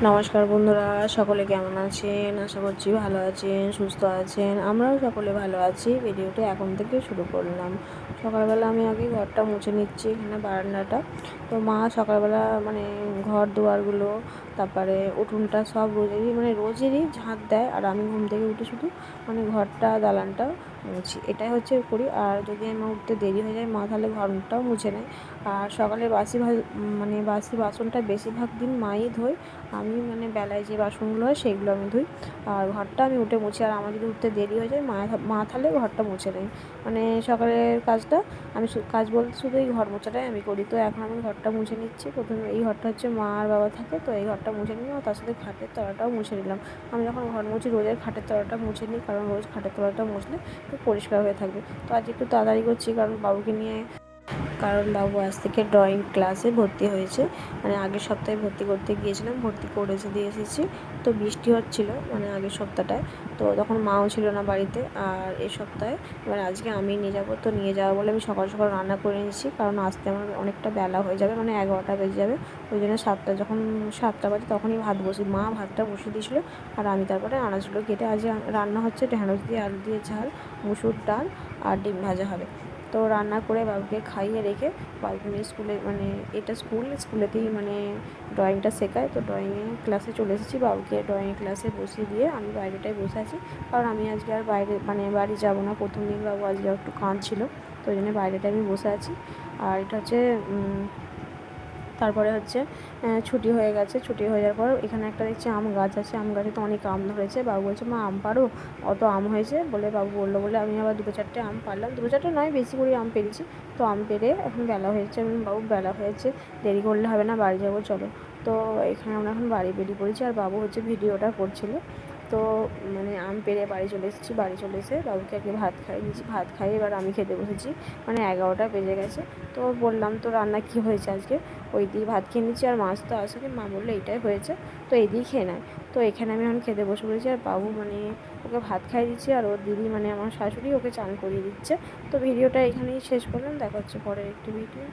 নমস্কার বন্ধুরা, সকলে কেমন আছেন? আশা করছি ভালো আছেন, সুস্থ আছেন। আমরাও সকলে ভালো আছি। ভিডিওটা এখন থেকে শুরু করলাম। সকালবেলা আমি আগে ঘরটা মুছে নিচ্ছি, এখানে বারান্দাটা। তো মা সকালবেলা মানে ঘর দুয়ারগুলো, তারপরে উঠোনটা সব রোজেরই ঝাঁট দেয়, আর আমি ঘুম থেকে উঠে শুধু ঘরটা দালানটা মুছি, এটাই হচ্ছে করি। আর যদি আমার উঠতে দেরি হয়ে যায়, মা তাহলে ঘরটাও মুছে নেয়। আর সকালে বাসি বাসনটা বেশিরভাগ দিন মাই ধোয়। আমি বেলায় যে বাসনগুলো হয় সেগুলো আমি ধুই, আর ঘরটা আমি উঠে মুছি। আর আমার যদি উঠতে দেরি হয়ে যায়, মা তাহলে ঘরটা মুছে নেয়। সকালের কাজটা কাজ বলতে শুধু এই ঘর মোছাটাই আমি করি। তো এখন আমি ঘরটা মুছে নিচ্ছি। প্রথমে এই ঘরটা হচ্ছে মা আর বাবা থাকে, তো এই ঘরটা মুছে নিলাম, আর তার সাথে খাটের তলাটাও মুছে নিলাম। আমি যখন ঘর মুছি রোজের খাটের তলাটা মুছে নিই, কারণ রোজ খাটের তলাটা মুছলে একটু পরিষ্কার হয়ে থাকবে। তো আজ একটু তাড়াতাড়ি করছি, কারণ বাবু আজ থেকে ড্রয়িং ক্লাসে ভর্তি হয়েছে। আগের সপ্তাহে ভর্তি করতে গিয়েছিলাম, ভর্তি করেছে দিয়ে এসেছি। তো বৃষ্টি হচ্ছিল আগের সপ্তাহটায়, তো তখন মাও ছিল না বাড়িতে। আর এই সপ্তাহে আজকে আমি নিয়ে যাবো, তো নিয়ে যাবো বলে আমি সকাল সকাল রান্না করে নিয়েছি, কারণ আসতে আমার অনেকটা বেলা হয়ে যাবে, 11টা বেজে যাবে। ওই জন্য যখন 7টা বাজে তখনই মা ভাতটা বসিয়ে দিয়েছিলো। আর আমি তারপরে আনাজগুলো কেটে, আজ রান্না হচ্ছে ঢেঁড়স দিয়ে আলু দিয়ে ঝাল, মুসুর ডাল আর ডিম ভাজা হবে। তো রান্না করে বাবুকে খাইয়ে রেখে বাবুকে নিয়ে স্কুলেতেই ড্রয়িংটা শেখায়, তো ড্রয়িংয়ে ক্লাসে চলে এসেছি। বাবুকে ড্রয়িং ক্লাসে বসিয়ে দিয়ে আমি বাইরেটায় বসে আছি, কারণ আমি আজকে আর বাইরে বাড়ি যাব না। প্রথম দিন বাবু আজকে একটু কাঁদছিল, তো ওই জন্য বাইরেটায় আমি বসে আছি। আর এটা হচ্ছে তারপরে হচ্ছে ছুটি হয়ে গেছে। ছুটি হয়ে যাওয়ার পর এখানে একটা দেখছি আম গাছ আছে, আম গাছে তো অনেক আম ধরেছে। বাবু বলছে, মা আম পাড়ো, অত আম হয়েছে বলে বাবু বললো বলে আমি আবার 2-4টে আম পারলাম। 2-4টে নয়, বেশি করে আম পেরেছি। তো আম পেড়ে এখন বেলা হয়েছে, বাবু বেলা হয়েছে, দেরি করলে হবে না, বাড়ি যাবো চলো। তো এখানে আমরা এখন বাড়ি বেরিয়ে পড়েছি, আর বাবু হচ্ছে ভিডিওটা করছিল। তো আম পেড়ে বাড়ি চলে এসেছি। বাড়ি চলে এসে বাবুকে আগে ভাত খাইয়ে দিয়েছি, ভাত খাইয়ে এবার আমি খেতে বসেছি। 11টা বেজে গেছে। তো বললাম, তো রান্না কী হয়েছে আজকে? ওই দিয়ে ভাত খেয়ে নিচ্ছি, আর মাছ তো আসেনি, মা বললো এইটাই হয়েছে, তো এই দিয়েই খেয়ে নেয়। তো এখানে আমি এখন খেতে বসে পড়েছি, আর বাবু ওকে ভাত খাইয়ে দিচ্ছি, আর ওর দিদি আমার শাশুড়ি ওকে চান করিয়ে দিচ্ছে। তো ভিডিওটা এখানেই শেষ করলাম, দেখা হচ্ছে পরের একটি ভিডিও।